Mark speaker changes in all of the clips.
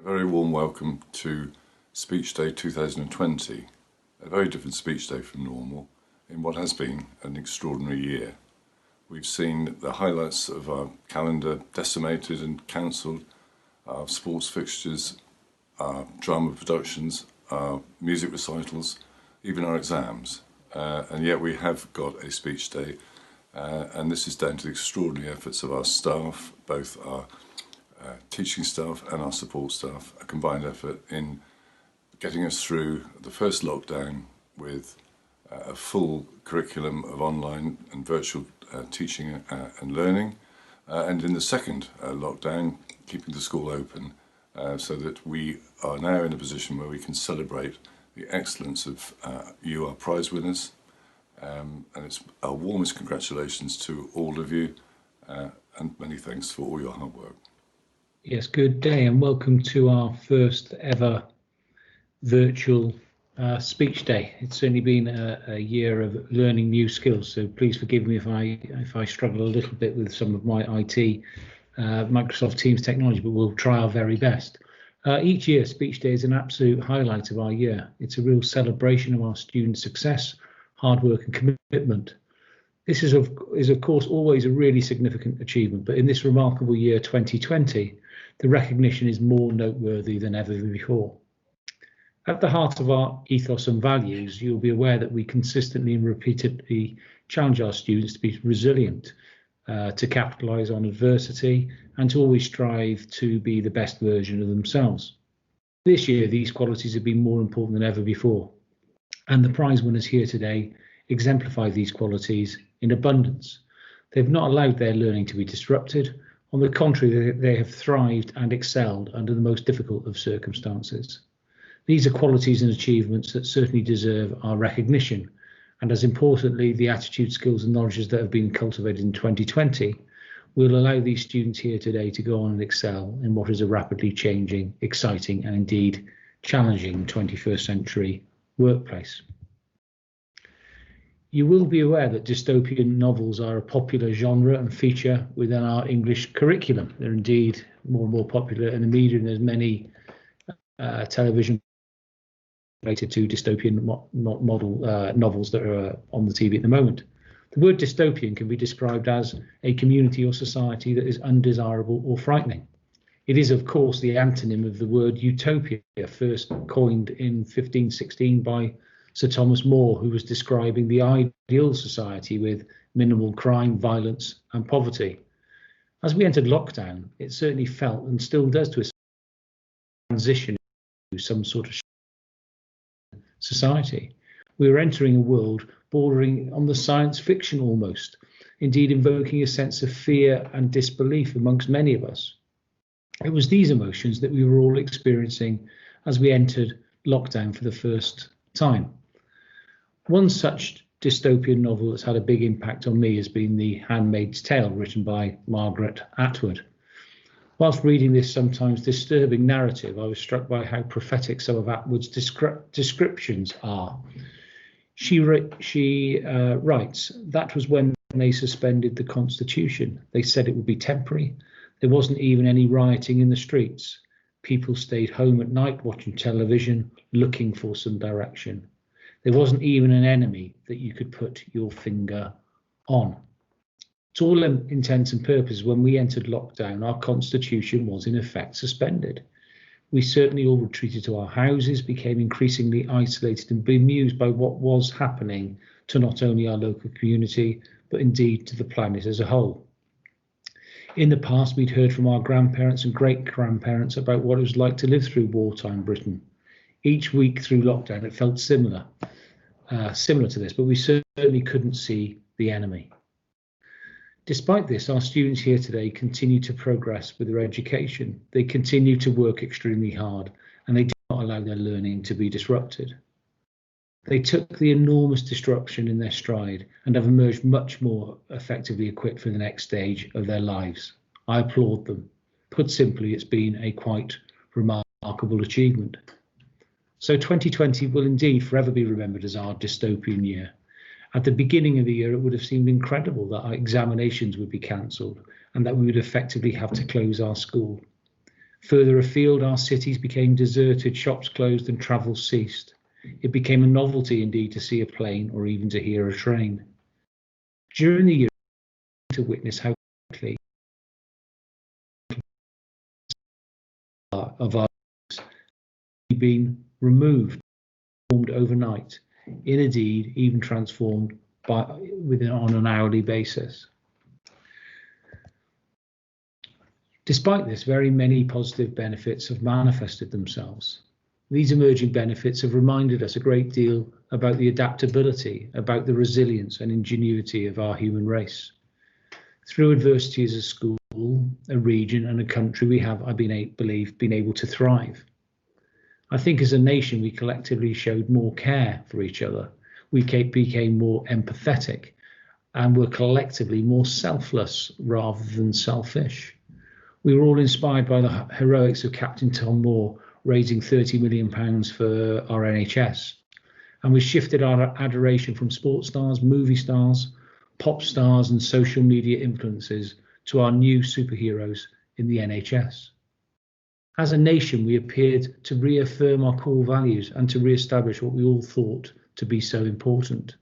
Speaker 1: A very warm welcome to Speech Day 2020, a very different speech day from normal in what has been an extraordinary year. We've seen the highlights of our calendar decimated and cancelled, our sports fixtures, our drama productions, our music recitals, even our exams. And yet we have got a speech day, and this is down to the extraordinary efforts of our staff, both our teaching staff and our support staff, a combined effort in getting us through the first lockdown with a full curriculum of online and virtual teaching and learning, and in the second lockdown, keeping the school open so that we are now in a position where we can celebrate the excellence of you, our prize winners, and it's our warmest congratulations to all of you, and many thanks for all your hard work.
Speaker 2: Yes, good day and welcome to our first ever virtual speech day. It's certainly been a year of learning new skills, so please forgive me if I struggle a little bit with some of my IT Microsoft Teams technology, but we'll try our very best. Each year, Speech Day is an absolute highlight of our year. It's a real celebration of our students' success, hard work and commitment. This is of course always a really significant achievement, but in this remarkable year 2020, the recognition is more noteworthy than ever before. At the heart of our ethos and values, you'll be aware that we consistently and repeatedly challenge our students to be resilient, to capitalise on adversity, and to always strive to be the best version of themselves. This year, these qualities have been more important than ever before, and the prize winners here today exemplify these qualities in abundance. They've not allowed their learning to be disrupted. On the contrary, they have thrived and excelled under the most difficult of circumstances. These are qualities and achievements that certainly deserve our recognition, and as importantly, the attitude, skills and knowledges that have been cultivated in 2020 will allow these students here today to go on and excel in what is a rapidly changing, exciting and indeed challenging 21st century workplace. You will be aware that dystopian novels are a popular genre and feature within our English curriculum. They're indeed more and more popular in the media, and there's many television related to dystopian model novels that are on the TV at the moment. The word dystopian can be described as a community or society that is undesirable or frightening. It is, of course, the antonym of the word utopia, first coined in 1516 by Sir Thomas More, who was describing the ideal society with minimal crime, violence and poverty. As we entered lockdown, it certainly felt, and still does to a transition to some sort of society. We were entering a world bordering on the science fiction almost, indeed invoking a sense of fear and disbelief amongst many of us. It was these emotions that we were all experiencing as we entered lockdown for the first time. One such dystopian novel that's had a big impact on me has been The Handmaid's Tale, written by Margaret Atwood. Whilst reading this sometimes disturbing narrative, I was struck by how prophetic some of Atwood's descriptions are. She writes, "That was when they suspended the Constitution. They said it would be temporary. There wasn't even any rioting in the streets. People stayed home at night watching television, looking for some direction. There wasn't even an enemy that you could put your finger on." To all intents and purposes, when we entered lockdown, our constitution was in effect suspended. We certainly all retreated to our houses, became increasingly isolated and bemused by what was happening to not only our local community, but indeed to the planet as a whole. In the past, we'd heard from our grandparents and great-grandparents about what it was like to live through wartime Britain. Each week through lockdown, it felt similar to this, but we certainly couldn't see the enemy. Despite this, our students here today continue to progress with their education. They continue to work extremely hard, and they do not allow their learning to be disrupted. They took the enormous disruption in their stride and have emerged much more effectively equipped for the next stage of their lives. I applaud them. Put simply, it's been a quite remarkable achievement. So 2020 will indeed forever be remembered as our dystopian year. At the beginning of the year, it would have seemed incredible that our examinations would be cancelled and that we would effectively have to close our school. Further afield, our cities became deserted, shops closed and travel ceased. It became a novelty indeed to see a plane or even to hear a train. During the year, to witness how quickly of our lives been removed, transformed overnight, indeed even transformed on an hourly basis. Despite this, very many positive benefits have manifested themselves. These emerging benefits have reminded us a great deal about the adaptability, about the resilience and ingenuity of our human race. Through adversity as a school, a region and a country, we have, I believe, been able to thrive. I think as a nation, we collectively showed more care for each other. We became more empathetic and were collectively more selfless rather than selfish. We were all inspired by the heroics of Captain Tom Moore raising £30 million for our NHS. And we shifted our adoration from sports stars, movie stars, pop stars and social media influencers to our new superheroes in the NHS. As a nation, we appeared to reaffirm our core values and to re-establish what we all thought to be so important.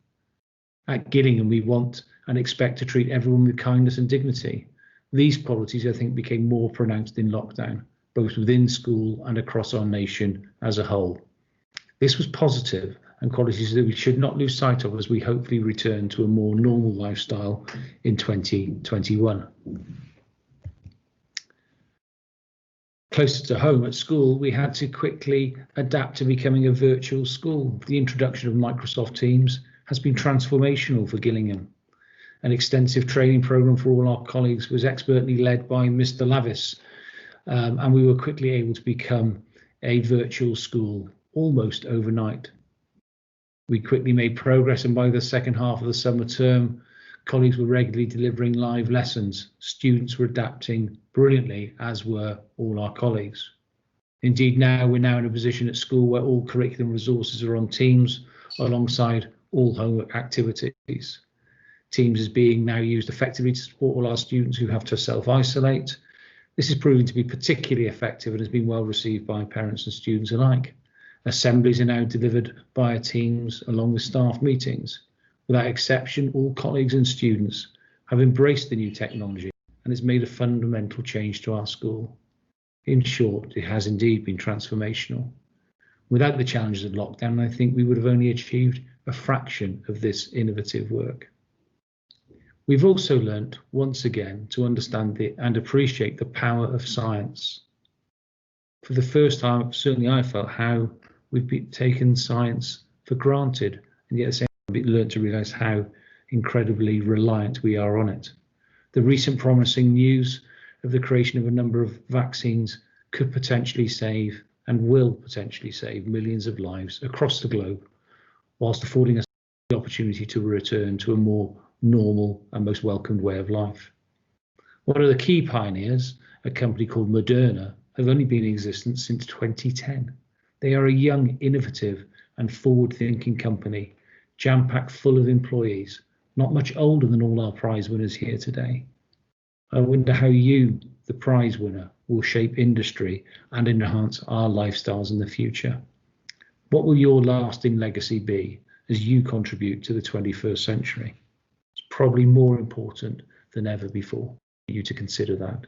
Speaker 2: At Gillingham, we want and expect to treat everyone with kindness and dignity. These qualities, I think, became more pronounced in lockdown, both within school and across our nation as a whole. This was positive and qualities that we should not lose sight of as we hopefully return to a more normal lifestyle in 2021. Closer to home at school, we had to quickly adapt to becoming a virtual school. The introduction of Microsoft Teams has been transformational for Gillingham. An extensive training programme for all our colleagues was expertly led by Mr Lavis, and we were quickly able to become a virtual school almost overnight. We quickly made progress, and by the second half of the summer term, colleagues were regularly delivering live lessons. Students were adapting brilliantly, as were all our colleagues. Indeed, we're now in a position at school where all curriculum resources are on Teams alongside all homework activities. Teams is being now used effectively to support all our students who have to self-isolate. This is proving to be particularly effective and has been well received by parents and students alike. Assemblies are now delivered via Teams along with staff meetings. Without exception, all colleagues and students have embraced the new technology and it's made a fundamental change to our school. In short, it has indeed been transformational. Without the challenges of lockdown, I think we would have only achieved a fraction of this innovative work. We've also learnt once again to understand and appreciate the power of science. For the first time, certainly I felt how we've taken science for granted, and yet at the same time learnt to realise how incredibly reliant we are on it. The recent promising news of the creation of a number of vaccines could potentially save and will potentially save millions of lives across the globe, whilst affording us the opportunity to return to a more normal and most welcomed way of life. One of the key pioneers, a company called Moderna, have only been in existence since 2010. They are a young, innovative and forward-thinking company, jam-packed full of employees, not much older than all our prize winners here today. I wonder how you, the prize winner, will shape industry and enhance our lifestyles in the future. What will your lasting legacy be as you contribute to the 21st century? It's probably more important than ever before for you to consider that.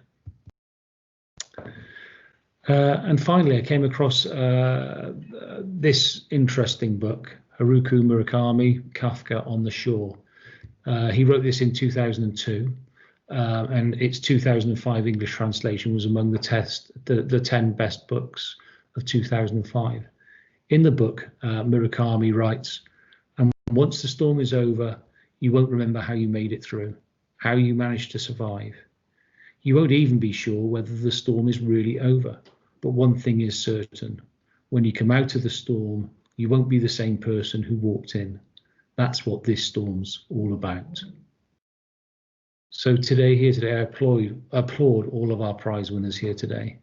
Speaker 2: And finally, I came across this interesting book, Haruki Murakami, Kafka on the Shore. He wrote this in 2002, and its 2005 English translation was among the 10 best books of 2005. In the book, Murakami writes, "And once the storm is over, you won't remember how you made it through, how you managed to survive. You won't even be sure whether the storm is really over. But one thing is certain, when you come out of the storm, you won't be the same person who walked in. That's what this storm's all about." So today, I applaud all of our prize winners here today.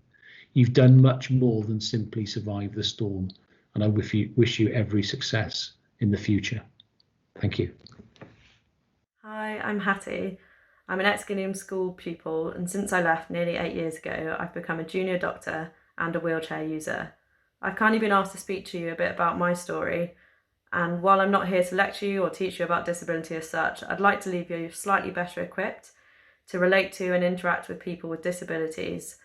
Speaker 2: You've done much more than simply survive the storm, and I wish you every success in the future. Thank you.
Speaker 3: Hi, I'm Hattie. I'm an ex-Gillingham school pupil, and since I left nearly 8 years ago, I've become a junior doctor and a wheelchair user. I've kindly been asked to speak to you a bit about my story, and while I'm not here to lecture you or teach you about disability as such, I'd like to leave you slightly better equipped to relate to and interact with people with disabilities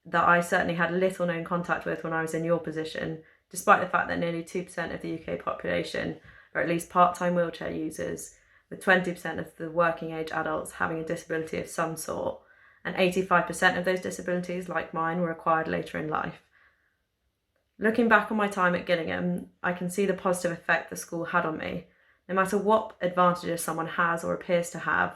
Speaker 3: that I certainly had little known contact with when I was in your position, despite the fact that nearly 2% of the UK population are at least part-time wheelchair users, with 20% of the working age adults having a disability of some sort, and 85% of those disabilities, like mine, were acquired later in life. Looking back on my time at Gillingham, I can see the positive effect the school had on me. No matter what advantages someone has or appears to have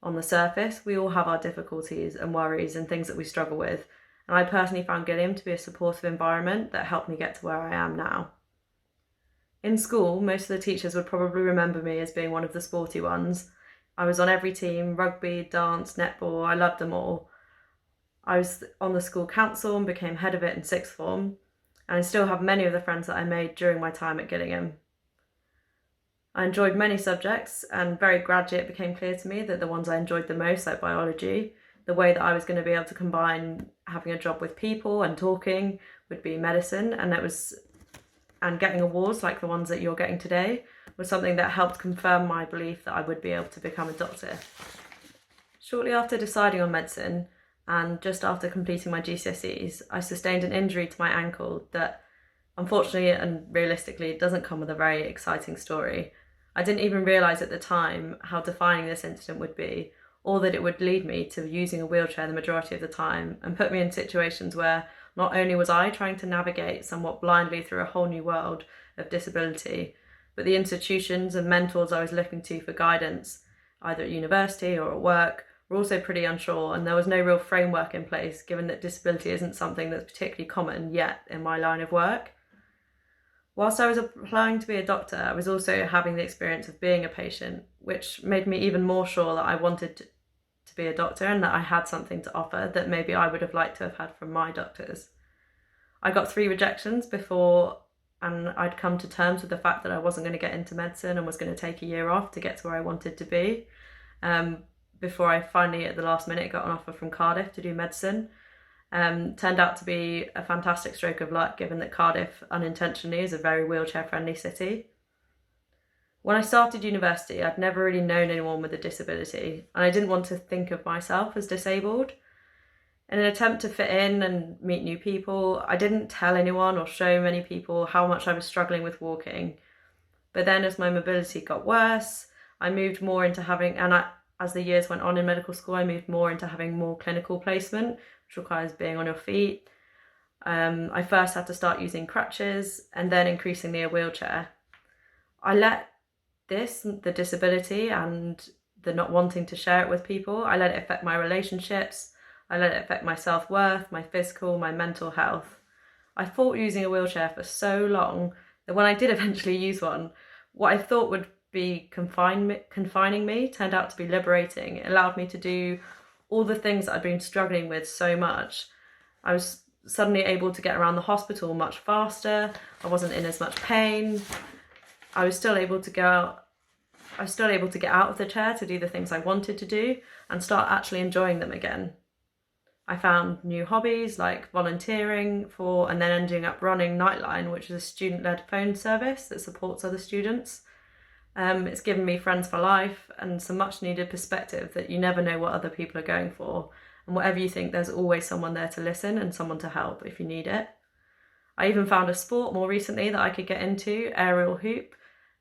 Speaker 3: on the surface, we all have our difficulties and worries and things that we struggle with, and I personally found Gillingham to be a supportive environment that helped me get to where I am now. In school, most of the teachers would probably remember me as being one of the sporty ones. I was on every team: rugby, dance, netball, I loved them all. I was on the school council and became head of it in sixth form, and I still have many of the friends that I made during my time at Gillingham. I enjoyed many subjects, and very gradually it became clear to me that the ones I enjoyed the most, like biology, the way that I was going to be able to combine having a job with people and talking, would be medicine, and getting awards like the ones that you're getting today was something that helped confirm my belief that I would be able to become a doctor. Shortly after deciding on medicine, and just after completing my GCSEs, I sustained an injury to my ankle that, unfortunately and realistically, doesn't come with a very exciting story. I didn't even realise at the time how defining this incident would be, or that it would lead me to using a wheelchair the majority of the time, and put me in situations where not only was I trying to navigate somewhat blindly through a whole new world of disability, but the institutions and mentors I was looking to for guidance, either at university or at work, were also pretty unsure, and there was no real framework in place, given that disability isn't something that's particularly common yet in my line of work. Whilst I was applying to be a doctor, I was also having the experience of being a patient, which made me even more sure that I wanted to be a doctor and that I had something to offer that maybe I would have liked to have had from my doctors. I got 3 rejections before, and I'd come to terms with the fact that I wasn't going to get into medicine and was going to take a year off to get to where I wanted to be, before I finally at the last minute got an offer from Cardiff to do medicine. Turned out to be a fantastic stroke of luck, given that Cardiff unintentionally is a very wheelchair friendly city. When I started university, I'd never really known anyone with a disability, and I didn't want to think of myself as disabled. In an attempt to fit in and meet new people, I didn't tell anyone or show many people how much I was struggling with walking. But then as my mobility got worse, I moved more into having, as the years went on in medical school, I moved more into having more clinical placement, which requires being on your feet. I first had to start using crutches and then increasingly a wheelchair. I let the disability and the not wanting to share it with people, I let it affect my relationships, I let it affect my self-worth, my physical, my mental health. I fought using a wheelchair for so long that when I did eventually use one, what I thought would be confining me turned out to be liberating. It allowed me to do all the things that I'd been struggling with so much. I was suddenly able to get around the hospital much faster. I wasn't in as much pain. I was still able to get out of the chair to do the things I wanted to do and start actually enjoying them again. I found new hobbies like volunteering and then ending up running Nightline, which is a student-led phone service that supports other students. It's given me friends for life and some much needed perspective that you never know what other people are going for, and whatever you think, there's always someone there to listen and someone to help if you need it. I even found a sport more recently that I could get into, aerial hoop.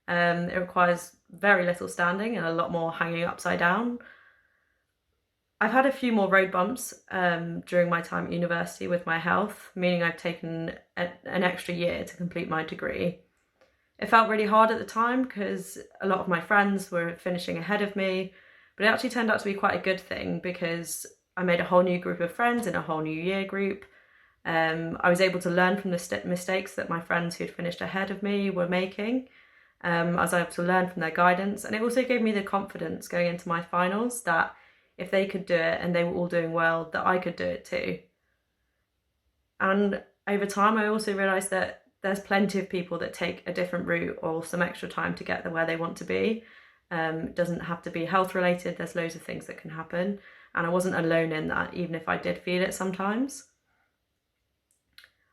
Speaker 3: It requires very little standing and a lot more hanging upside down. I've had a few more road bumps during my time at university with my health, meaning I've taken an extra year to complete my degree. It felt really hard at the time because a lot of my friends were finishing ahead of me, but it actually turned out to be quite a good thing because I made a whole new group of friends in a whole new year group. I was able to learn from the mistakes that my friends who had finished ahead of me were making. I was able to learn from their guidance, and it also gave me the confidence going into my finals that if they could do it and they were all doing well, that I could do it too. And over time, I also realised that there's plenty of people that take a different route or some extra time to get where they want to be. It doesn't have to be health related. There's loads of things that can happen. And I wasn't alone in that, even if I did feel it sometimes.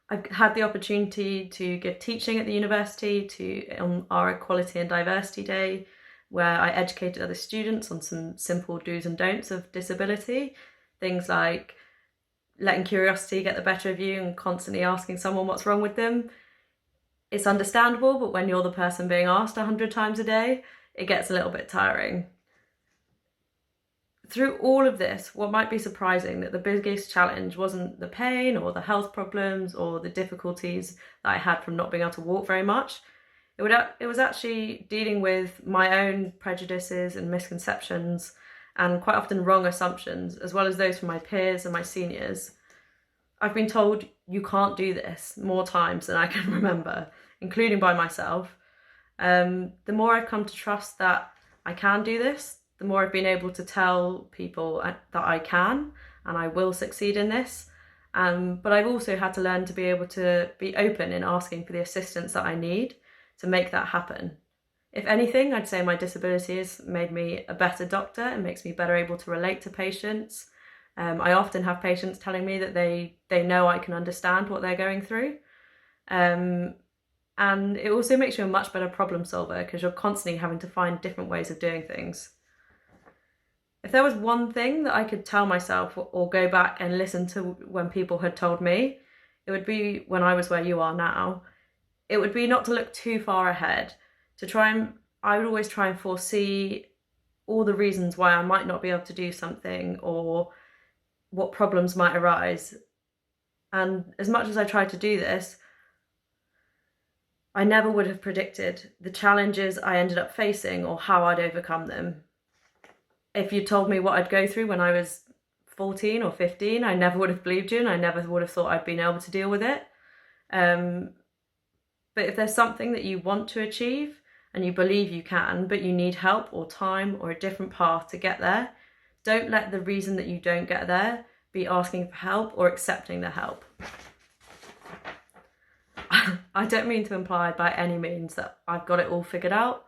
Speaker 3: I've had the opportunity to give teaching at the university on our Equality and Diversity Day, where I educated other students on some simple do's and don'ts of disability. Things like letting curiosity get the better of you and constantly asking someone what's wrong with them. It's understandable, but when you're the person being asked 100 times a day, it gets a little bit tiring. Through all of this, what might be surprising, that the biggest challenge wasn't the pain or the health problems or the difficulties that I had from not being able to walk very much. It was actually dealing with my own prejudices and misconceptions, and quite often wrong assumptions, as well as those from my peers and my seniors. I've been told you can't do this more times than I can remember, including by myself. The more I've come to trust that I can do this, the more I've been able to tell people that I can and I will succeed in this. But I've also had to learn to be able to be open in asking for the assistance that I need to make that happen. If anything, I'd say my disability has made me a better doctor and makes me better able to relate to patients. I often have patients telling me that they know I can understand what they're going through. And it also makes you a much better problem solver, because you're constantly having to find different ways of doing things. If there was one thing that I could tell myself or go back and listen to when people had told me, it would be when I was where you are now. It would be not to look too far ahead, I would always try and foresee all the reasons why I might not be able to do something or what problems might arise. And as much as I tried to do this, I never would have predicted the challenges I ended up facing or how I'd overcome them. If you told me what I'd go through when I was 14 or 15, I never would have believed you, and I never would have thought I'd been able to deal with it. But if there's something that you want to achieve and you believe you can, but you need help or time or a different path to get there, don't let the reason that you don't get there be asking for help or accepting the help. I don't mean to imply by any means that I've got it all figured out.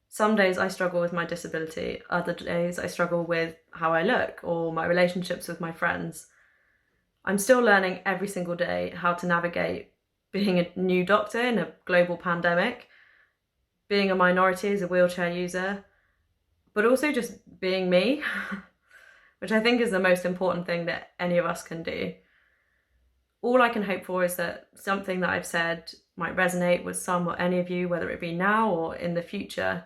Speaker 3: Some days I struggle with my disability, other days I struggle with how I look or my relationships with my friends. I'm still learning every single day how to navigate being a new doctor in a global pandemic, being a minority as a wheelchair user, but also just being me, which I think is the most important thing that any of us can do. All I can hope for is that something that I've said might resonate with some or any of you, whether it be now or in the future.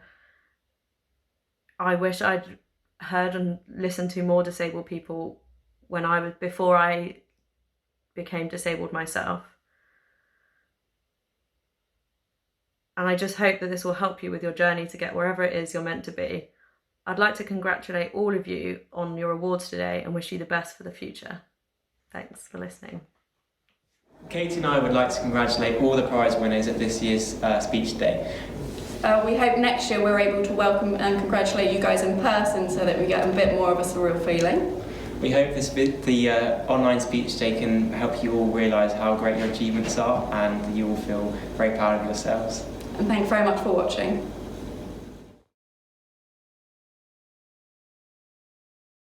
Speaker 3: I wish I'd heard and listened to more disabled people before I became disabled myself. And I just hope that this will help you with your journey to get wherever it is you're meant to be. I'd like to congratulate all of you on your awards today and wish you the best for the future. Thanks for listening.
Speaker 4: Katie and I would like to congratulate all the prize winners at this year's Speech Day.
Speaker 5: We hope next year we're able to welcome and congratulate you guys in person so that we get a bit more of a surreal feeling.
Speaker 4: We hope the online Speech Day can help you all realise how great your achievements are, and you all feel very proud of yourselves.
Speaker 5: And thanks very much for watching.